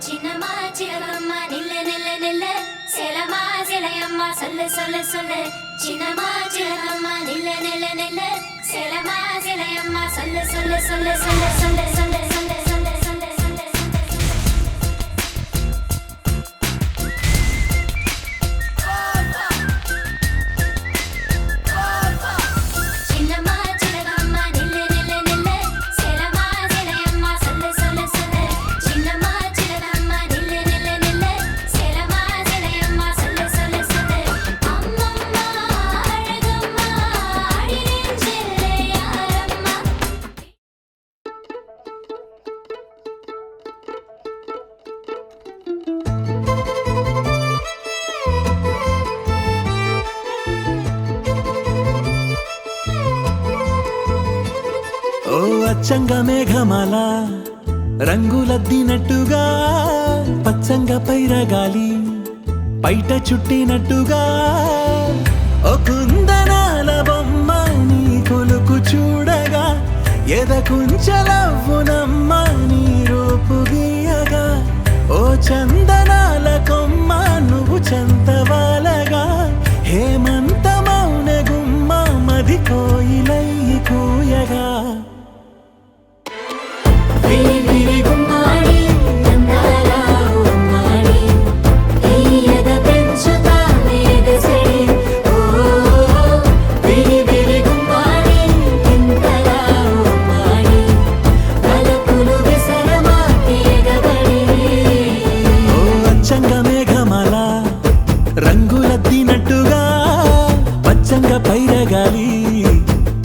சின்னம்மா சிலகம்மா நில்லு நில்லு நில்லு சேலம்மா சிலையம்மா சொல்லு சொல்லு சொல்லு சின்னம்மா சிலகம்மா நில்லு நில்லு நில்லு சேலம்மா சிலையம்மா சொல்லு சொல்லு சொல்லு சொல்லு சொல்லு சொல்லு சொல்லு சொல்லு சொல்லு சொல்லு சின்னம்மா சிலகம்மா நில்லு நில்லு நில்லு சேலம்மா சிலையம்மா சொல்லு சொல்லு சொல்லு சின்னம்மா சிலகம்மா நில்லு நில்லு நில்லு சேலம்மா சிலையம்மா சொல்லு சொல்லு சொல்லு அம்மம்மா அழகம்மா அடி நெஞ்சிலே யாரம்மா ఓ అచ్చంగా మేఘమాల రంగులద్దినట్టుగా పచ్చంగా పైరగాలి పైట చుట్టినట్టుగా ఓ కుందనాల బొమ్మ నీ కొలుకు చూడగా ఎదకుంచలవ్వునమ్మ నీ రూపు గీయగా ఓ చందనాల కొమ్మ నువ్వు చంతవాలగా హేమంత మౌన గుమ్మ మది కోయిలై కూయగా విరి విరి గుమ్మాడి నందాల ఉమ్మాడి ఈయద పెంచుతా వేదసడి ఓ విరి విరి గుమ్మాడి ఇంతల ఉమ్మాడి బలపులు విసరమా తీగబడి ఓ అచ్చంగా మేఘమాల రంగులద్దినట్టుగా పచ్చంగా పైరగాలి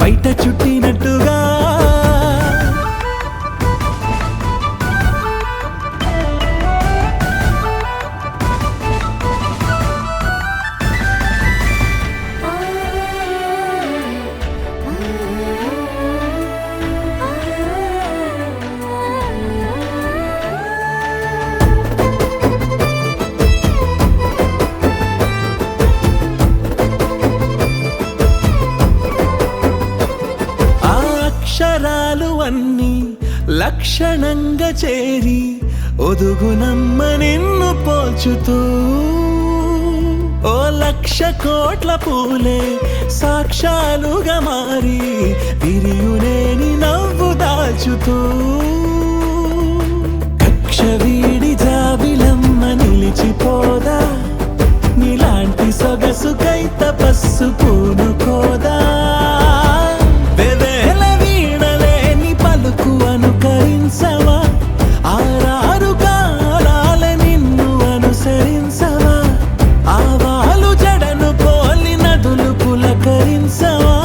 పైట చుట్టినట్టుగా ఆ అక్షరాలు అన్నీ లక్షణంగా చేరి ఒదుగునమ్మ నిన్ను పోల్చుతూ ఓ లక్ష కోట్ల పూలే సాక్షాలుగా మారి విరియునేని నవ్వు దాచుతూ కక్ష వీడి జాబిలమ్మ నిలిచిపోదా నీలాంటి సొగసుకై తపస్సు పూనుకోదా వెవేల వీణలేని పలుకు అనుకరించవా ఆరారు కాలాల నిన్ను అనుసరించవా ఆవాలు జడను పోలి నదులు పులకరించవా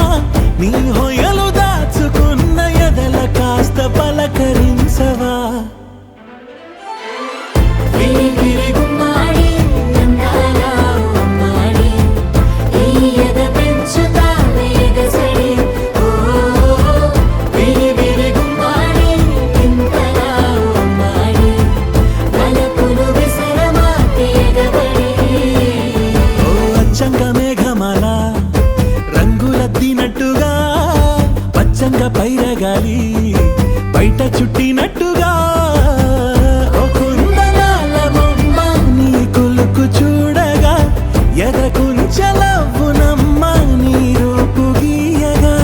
నీ హొయలు దాచుకున్న ఎదల కాస్త పలకరించవా విరి విరి గుమ్మాడి నందాల ఉమ్మాడి ఈయద పెంచుతా వేదసడి ఓ విరి విరి గుమ్మాడి ఇంతల ఉమ్మాడి బలపులు విసరమా తీగబడి ఓ అచ్చంగా మేఘమాల రంగులద్దినట్టుగా పచ్చంగా పైరగాలి బయట చుట్టినట్టుగా ఓ కుందనాల బొమ్మ నీ కొలుకు చూడగా ఎదకుంచలవ్వునమ్మ నీ రూపు గీయగా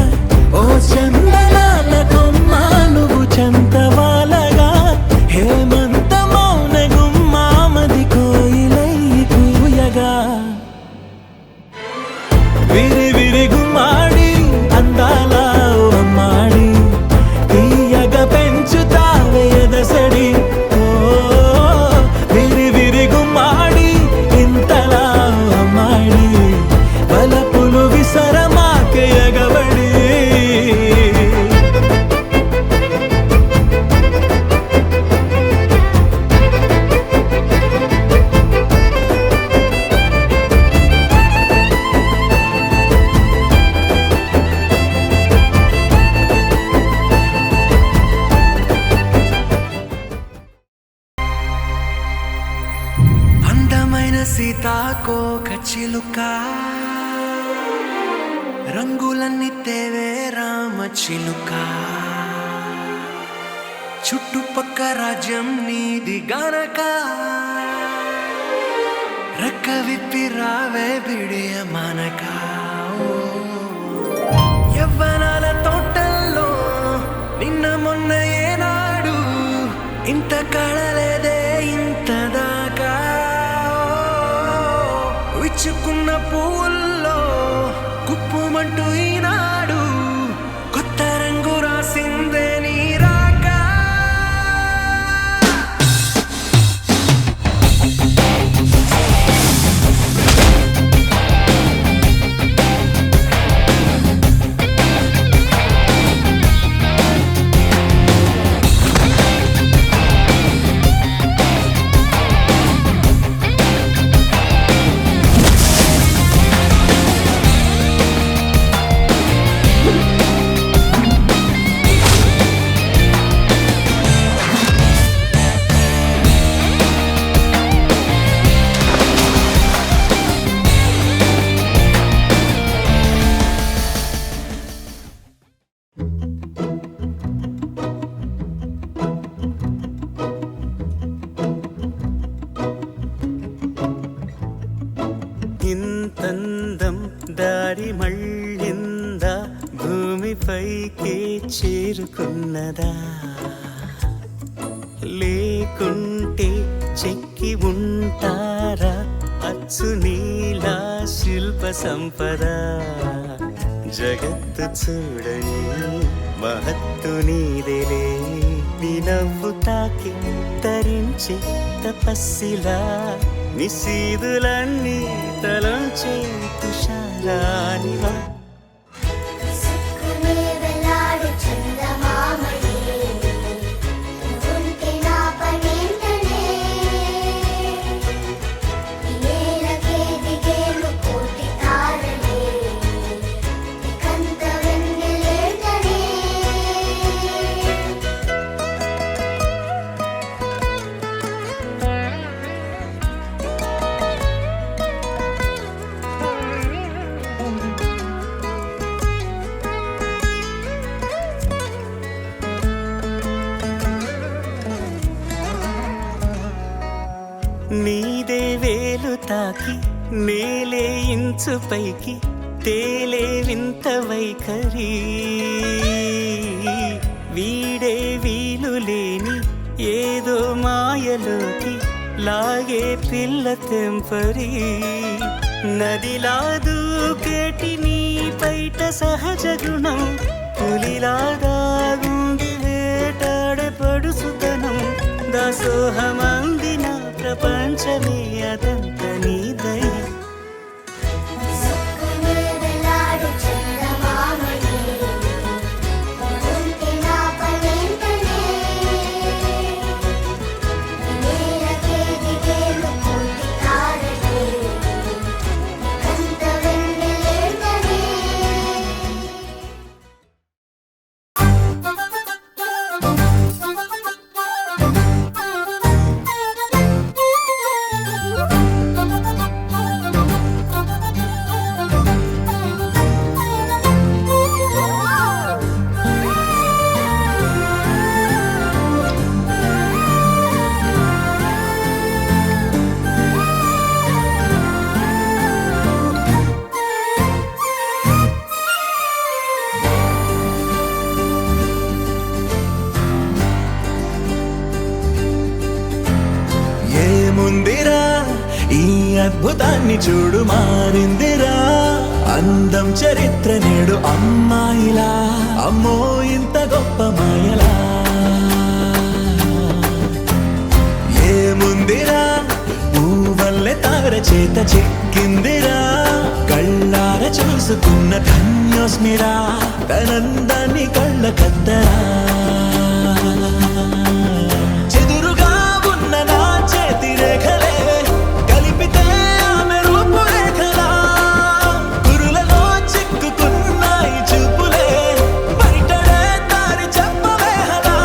ఓ చందనాల కొమ్మ నువ్వు చంతవాలగా హేమంత మౌన గుమ్మ మది కోయిలై కూయగా విరి విరి గుమ్మాడి అందాల అమ్మాడి తీయగా పెంచుతా వేదసడి ఓ విరి విరి గుమ్మాడి ఇంతలా అమ్మాడి బలపులు విసరమాకే ఎగబడి అందమైన సీతాకోక చిలుక రంగులన్నీ తేవే రామ చిలుక చుట్టుపక్క రాజ్యం నీది గనక రెక్క విప్పి రావే బిడియ మనక యవ్వనాల తోటల్లో నిన్న మొన్న ఏనాడు ఇంత కళలేదే ఇంత దాకా విచ్చుకున్న పూల్లో కుప్పుమంటూ ఈనాడు కొత్త రంగు రాసిందే నీ రాక ఇంతందం దారి మళ్ళిందా భూమిపైకే చేరుకున్నదా లేకుంటే చెక్కి ఉంటారా అచ్చు నీలా శిల్ప సంపద జగత్తు చూడని మహత్తు నీదేలే నీ నవ్వు తాకి తరించే తపస్సిలా నిశీదులన్నీ తలంచే తుషారానివా నీదే వేలు తాకి నేలే ఇంచు పైకి తేలే వింత వైఖరి వీడే వీలు లేని ఏదో మాయలోకి లాగే పిల్ల తెంపరి నదిలా దూకేటి నీ పైట సహజ గుణం పులిలాగా గుండి వేటాడే పడుసుతనం దాసోహమందిన ప్రపంచమే అదంత నీ దయ ఏముందిరా ఈ అద్భుతాన్ని చూడు మారిందిరా అందం చరిత్ర నేడు అమ్మాయిలా అమ్మో ఇంత గొప్ప మాయలా ఏముందిరా పువ్వల్లే తార చేత చిక్కిందిరా కళ్ళార చూసుకున్న ధన్యోస్మిరా తనందాన్ని కళ్ళ కద్దరా చెదురుగా ఉన్న నా చేతి రేఖలే కలిపితే ఆమె రూపురేఖలా కురులలో చిక్కుకున్నాయి చూపులే బయటడే దారి చెప్పవేహలా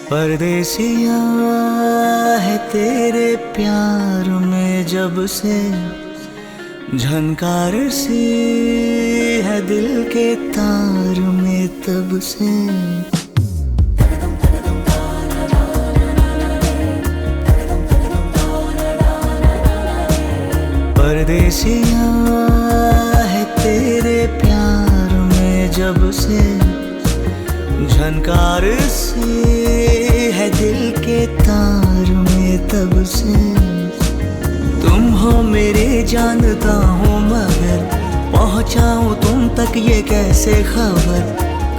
परदेसिया है तेरे प्यार में जब से, झनकार सी है दिल के तार में तब से। परदेसिया है तेरे प्यार में जब से, झनकार सी है दिल के तार में तब से। तुम हो मेरे जानता हूँ मगर पहुँचाऊँ तुम तक ये कैसे खबर।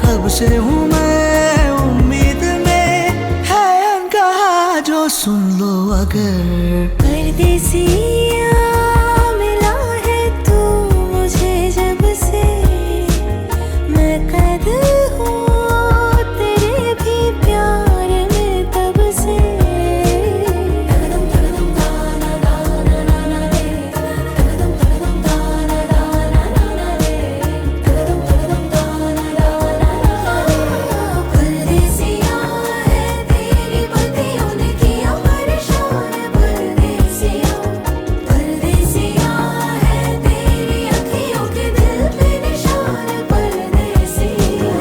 कब से हूँ मैं उम्मीद में, है अनकहा जो सुन लो अगर। परदेसिया मिला है तू मुझे जब से, मैं कैद हूँ तेरे भी प्यार में तब से। परदेसिया है तेरी बत्तियों ने किया परेशान। परदेसिया परदेसिया है तेरी अखियों के दिल पे निशान। परदेसिया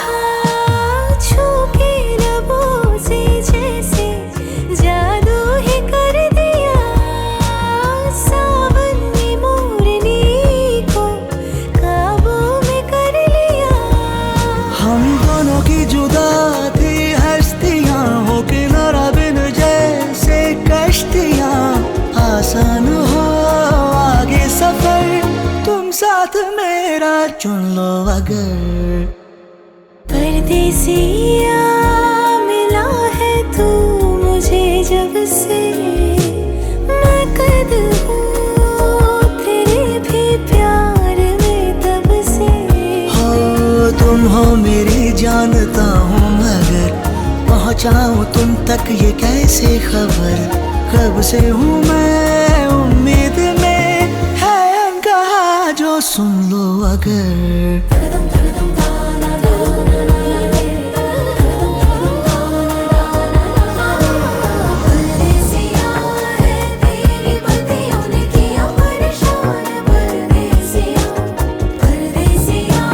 हाँ, छू के लबों से जैसे जादू ही कर दिया। सावन ने मोरनी को काबू में कर लिया। हम दोनों की जुदा थी हस्तियाँ, हो के नारा बिन जैसे कश्तियाँ। आसान हो आगे सफर, तुम साथ मेरा चुन लो अगर। परदेसिया मिला है तू मुझे जब से, मैं कैद हूँ तेरे भी प्यार में तब से। हो तुम हो मेरी जानता हूँ मगर पहुँचाऊँ तुम तक ये कैसे खबर। कब से हूँ मैं उम्मीद में, है अनकहा जो सुन लो अगर। परदेसिया है तेरी बत्तियों ने किया परेशान। परदेसिया परदेसिया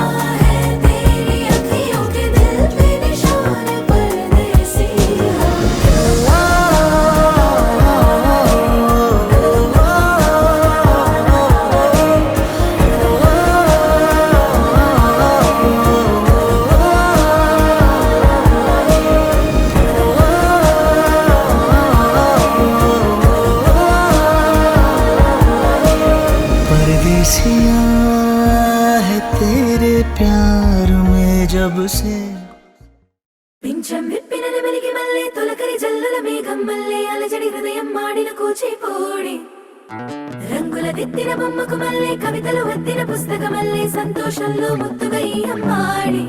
है तेरी अखियों के दिल पे निशान। परदेसिया परदेसिया है तेरे प्यार में जब से। పింఛం విప్పిన నెమలికి మల్లె తొలకరి జల్లుల మేఘం మల్లె అలజడి హృదయం మాడిన కూచిపూడి. రంగుల దిద్దిన బొమ్మకు మల్లె కవితలు వద్దిన పుస్తకమల్లె సంతోషంలో ముద్దుగా ఈ అమ్మాడి.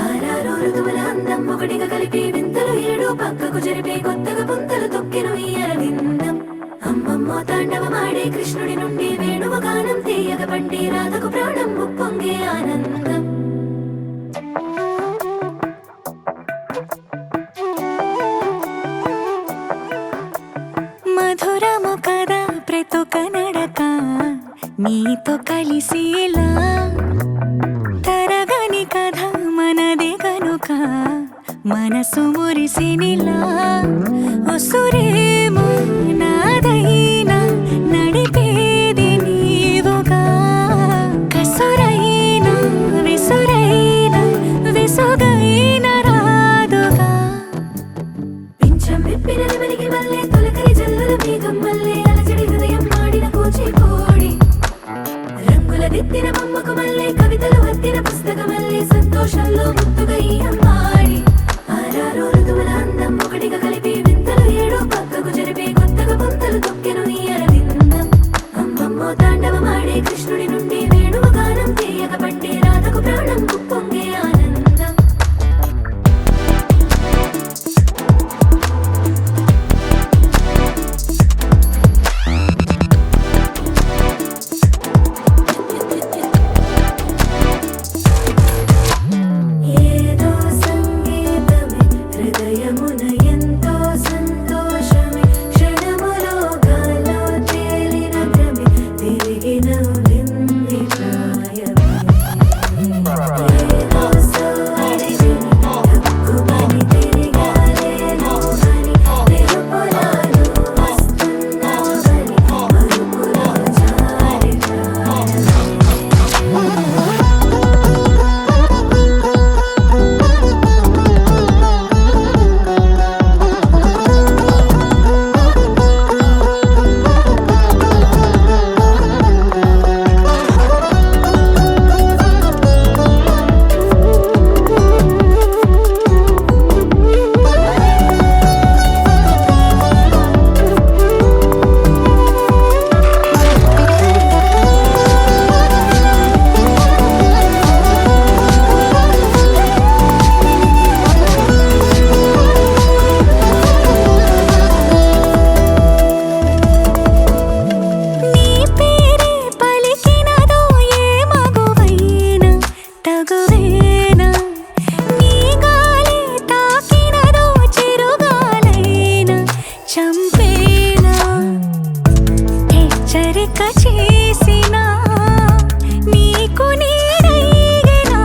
ఆరారు ఋతువుల అందం ఒకటిగా కలిపి వింతలు ఏడు పక్కకు జరిపే కొత్తగా పుంతలు తొక్కెను ఈ అరవిందం. అమ్మమ్మో తాండవమాడే కృష్ణుడి నుండి వేణువ గానం తీయగ పండి రాధకు ప్రాణం ఉప్పొంగే ఆనందం. మధురము కదా ప్రతొక నడక నీతో కలిసేలా, తరగని కథ మనదే కనుక మనసు మురిసినిలా. ఉసురేమో నాదైనా నడిపేది నీవుగా, కసురైనా విసురైనా విసుగైన రాదుగా. పింఛం విప్పిన నెమలికి మల్లె తొలకరి జల్లుల మేఘం మల్లె అలజడి హృదయం మాడిన కూచిపూడి. రంగుల దిద్దిన బొమ్మకు మల్లె కవితలు వద్దిన పుస్తకమల్లె సంతోషంలో ముద్దుగా ఈ అమ్మాడి. ఆరారు ఋతువుల అందం ఒకటిగా కలిపి వింతలు ఏడు పక్కకు జరిపే కొత్తగా పుంతలు చంపేనా హెచ్చరిక చేసినా నీకు నేనైనా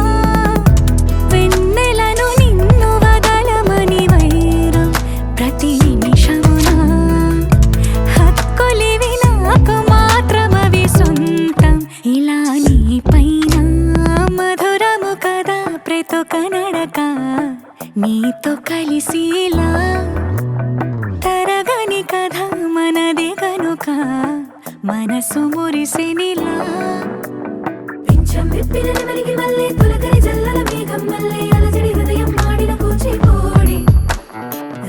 వెన్నెలను నిన్ను వదలమని వైరం ప్రతి నిమిషమున హక్కులివి నాకు మాత్రమవి సొంతం ఇలా నీ పైన మధురము కదా ప్రతొక నడక నీతో కలిసిలా తరగని కథ మనది కనుక మనసు మురిసినిలా పింఛం విప్పిన నెమలికి మళ్ళీ తొలకరి జల్లల మేఘం మళ్ళీ అలజడి హృదయం మాడిన కూచిపూడి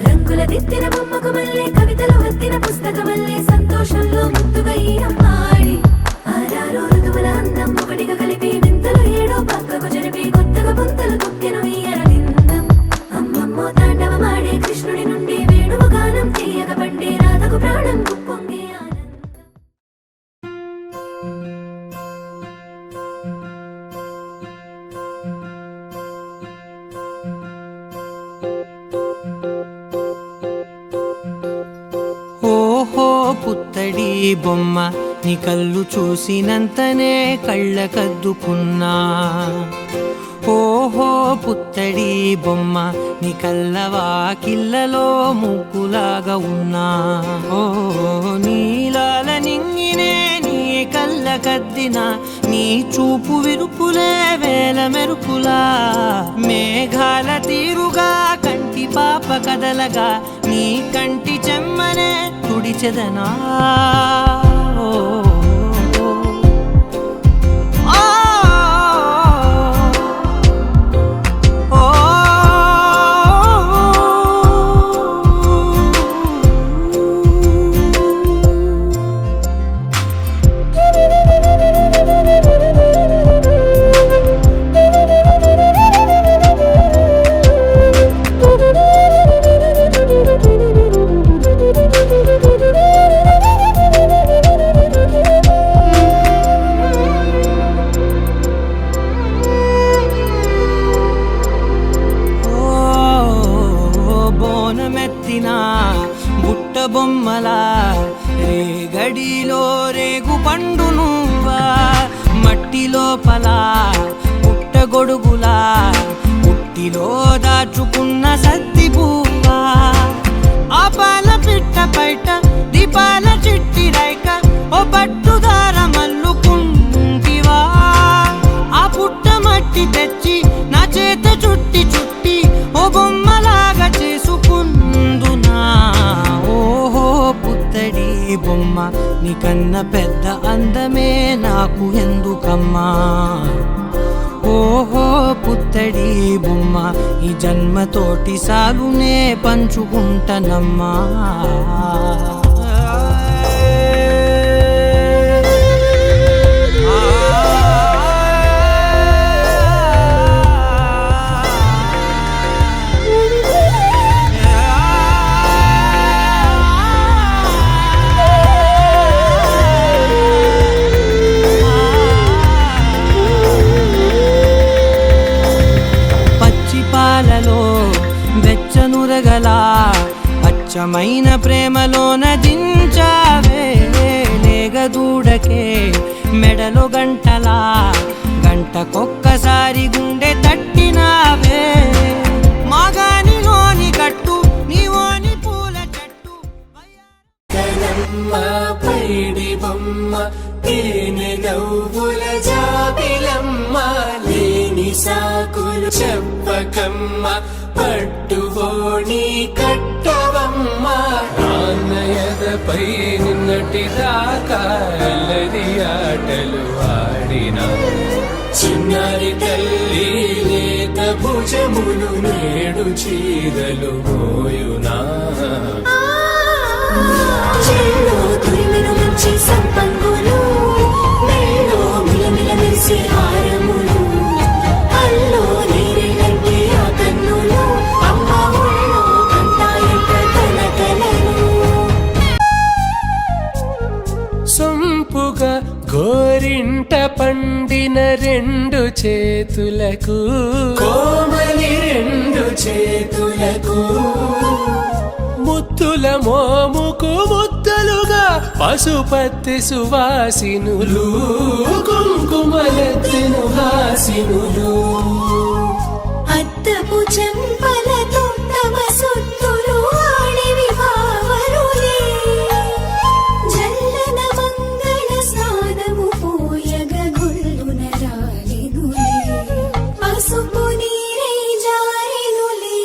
రంగుల దిద్దిన బొమ్మకు మళ్ళీ కవితలు వత్తిన పుస్తకం మళ్ళీ సంతోషంలో ముద్దుగా ఈ అమ్మాడి ఆరారు ఋతువుల అందం ఒకటిగా కలిపి వింతలు ఏడో పక్కకు జరిపి కొత్తగా పుంతలు తొక్కెను ఈ అరవిందం అమ్మమ్మో తాండవమాడే కృష్ణుడి నుండి వేణువు గానం తీయగ పండి రాధకు ప్రాణం పొంగే ఆనందం. ఓహో పుత్తడి బొమ్మ నీ కళ్ళు చూసినంతనే కళ్ళకద్దుకున్నా ఓహో పుత్తడి బొమ్మ నీ కళ్ళవాకిళ్ళలో ముగ్గులాగా ఉన్నా ఓ నీలాల నింగినే నీ కళ్ళకద్దిన నీ చూపు విరుపులే వేల మెరుపులా మేఘాల తీరుగా కంటి పాప కదలగా నీ కంటి చెమ్మనే తుడిచెదనా బుట్ట బొమ్మలా రేగడిలో రేగు పండు నువ్వా మట్టి లోపల పుట్ట గొడుగులా పుట్టిలో దాచుకున్న సత్తి పువ్వా ఆపాల పిట్ట బయట దీపాల చిట్టి రైక ఓ పట్టుదార మల్లుకుంటివా ఆ పుట్ట మట్టి తెచ్చి నా చేత చుట్టి చుట్టి ఓ బొమ్మలాగా చేసుకుందునా ఓహో పుత్తడి బొమ్మ నీకన్న పెద్ద అందమే నాకు ఎందుకమ్మా ఓహో పుత్తడి బొమ్మ ఈ జన్మతోటి సాలునే పంచుకుంటనమ్మా పాలలో వెచ్చనురగల అచ్చమైన ప్రేమలోన దించావే లేగదూడకే మెడలో గంటలా గంటకొక్కసారి గుండె తట్టినావే మాగానిలోని గట్టు నీవోని పూల చెట్టు పైడి బొమ్మ తేనె నవ్వుల జాబిలమ్మ లేని సాకులు చెప్పకమ్మ పట్టువోని కట్టవమ్మ నాన్నయదపై నిన్నటి దాకా అల్లరి ఆటలు ఆడిన చిన్నారి తల్లి లేత భుజములు నేడు చీరలు మోయునా సంపంగులు మెల్లో మిలమిల మెరిసే హారములు అల్లో నీరెళ్ళంటే ఆ కన్నులు అమ్మ ఒళ్ళో కంటాయంట తన కలలు సొంపుగా గోరింట పండిన రెండు చేతులకు కోమలి రెండు చేతులకు ముత్తు ముద్దుల మోముకు ముద్దలుగా పశుపతి సువాసినులు కుంకుమలెత్తెను హాసినులు అద్దపు చెంపలతో తమ సుత్తులు ఆడివి భావరులే జల్లన మంగళ స్నానము పోయగ గొల్లున రాలినులే పసుపు నీరై జారినులే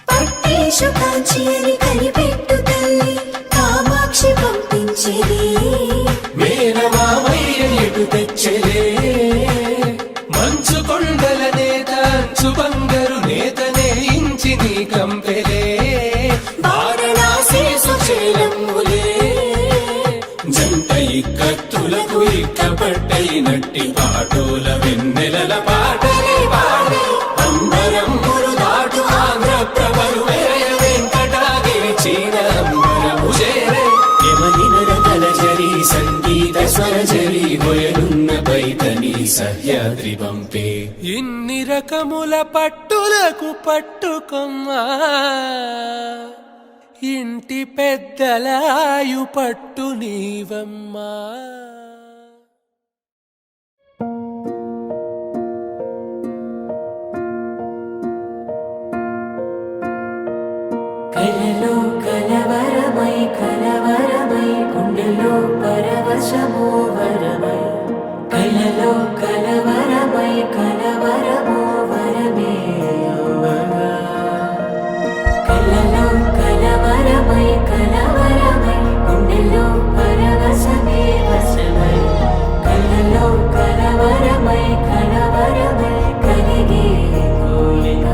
పట్టేశు కాంచి అని కనిపెట్టు తల్లి కామాక్షి పంపించేది మేనమామయ్య ఎటు తెచ్చలే మంచు కొండల నేత అంచు బంగారు నేతనే ఇంచి నీ కంపెలే వారణాసి సుచేలమ్ములే జంట ఇక్కత్తులకు ఇక్కపట్టయినట్టి పాటోల వెన్నెలల పాటలే పాడే అంబరమ్ములు దాటు ఆంధ్ర ప్రభలు వేయ వెంకటాగిరి చీన అంబరము చేరే యమనినర తలజరి సంగీత స్వరజరి బొయలున్న పైతని సహ్యాద్రి పంపే ఇన్ని రకముల పట్టులకు పట్టుకొమ్మా ఇంటి పెద్దలాయు పట్టు నీవమ్మా కలలో కలవరమై కలవరమై గుండెలో పరవశమో వరమై కలలో కలవరమై కలవరమో వరమే యువగా కలలో కలవరమై కలవరమై గుండెలో పరవశమే వశమై కలలో కలవరమై కలవరమై కలిగే కోరిక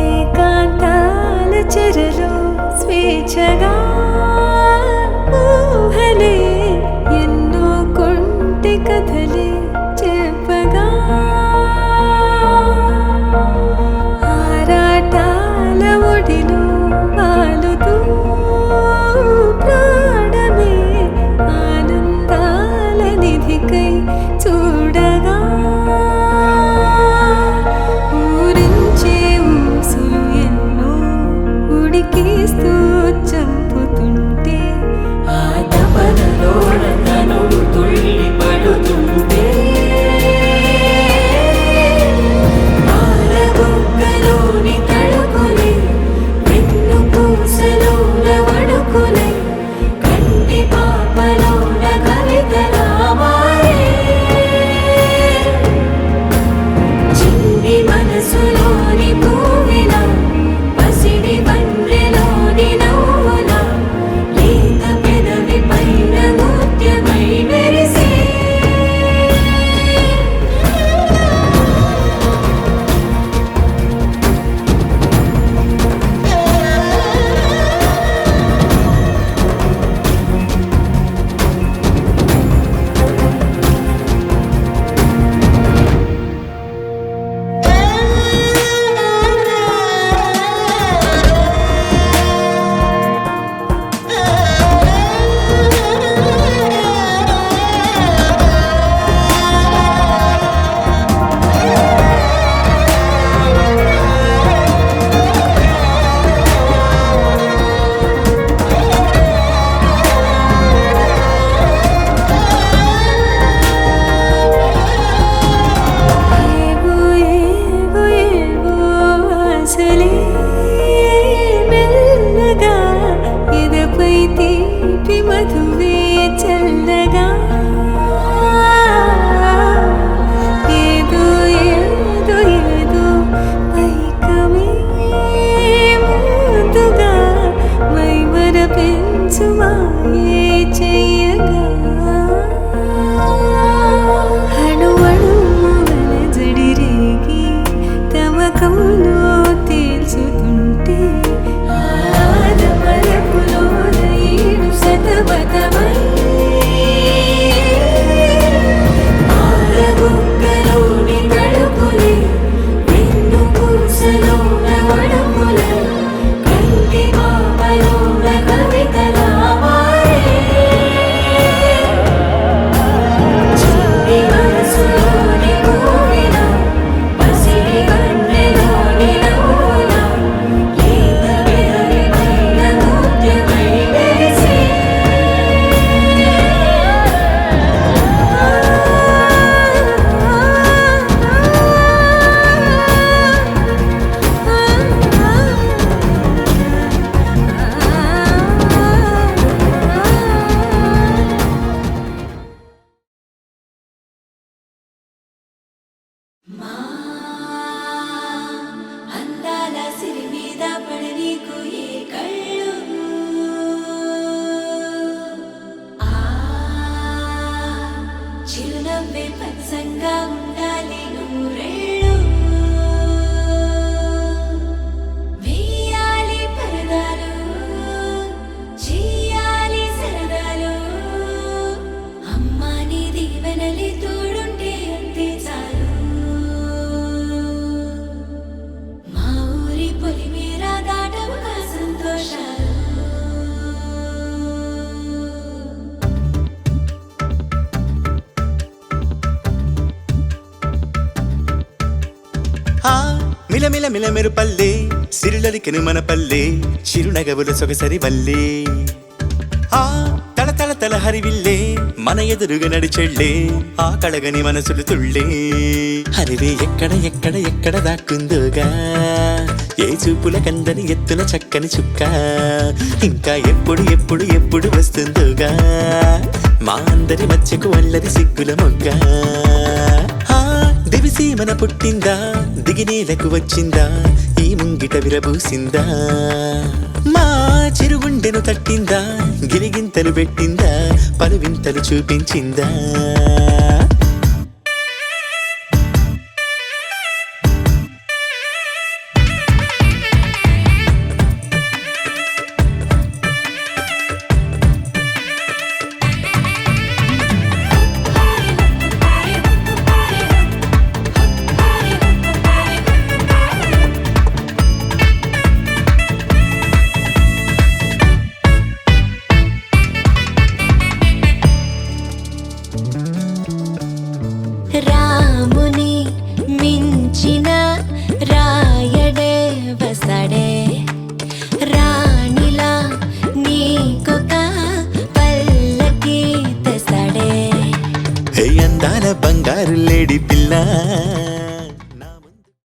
ఏకాంతాల చెరలో స్వేచ్ఛగా ఊహలే ఎన్నో కొంటి కథలే చెప్పగా ఆరాటాల ఒడిలో వాలుతూ ప్రాణమే ఆనందాల నిధికై చూడగా ఊరించే ఊసులు ఎన్నో ఉడికిస్తూ చంపు మిలమిల మిలమెరు పల్లె సిరులలికెను మన పల్లె చిరునగవుల సొగసరి వల్లే ఆ తల తల తల హరివిల్లే మన ఎదురుగా నడిచెళ్ళే ఆ కళగని మనసులు తుళ్ళే హరివే ఎక్కడ ఎక్కడ ఎక్కడ దాక్కుందోగా ఏ చూపుల కందని ఎత్తున చక్కని చుక్క ఇంకా ఎప్పుడు ఎప్పుడు ఎప్పుడు వస్తుందోగా మా అందరి మధ్యకు అల్లరి సిగ్గుల మొగ్గ దివిసి మన పుట్టిందా దిగినేలకు వచ్చిందా ఈ ముంగిట విరబూసిందా మా చిరుగుండెను తట్టిందా గిలిగింతలు పెట్టిందా పలువింతలు చూపించిందా రాముని మించిన రాయడే వసడే రాణిలా నీకొక పల్లకి తెసడే అందాల బంగారు లేడి పిల్ల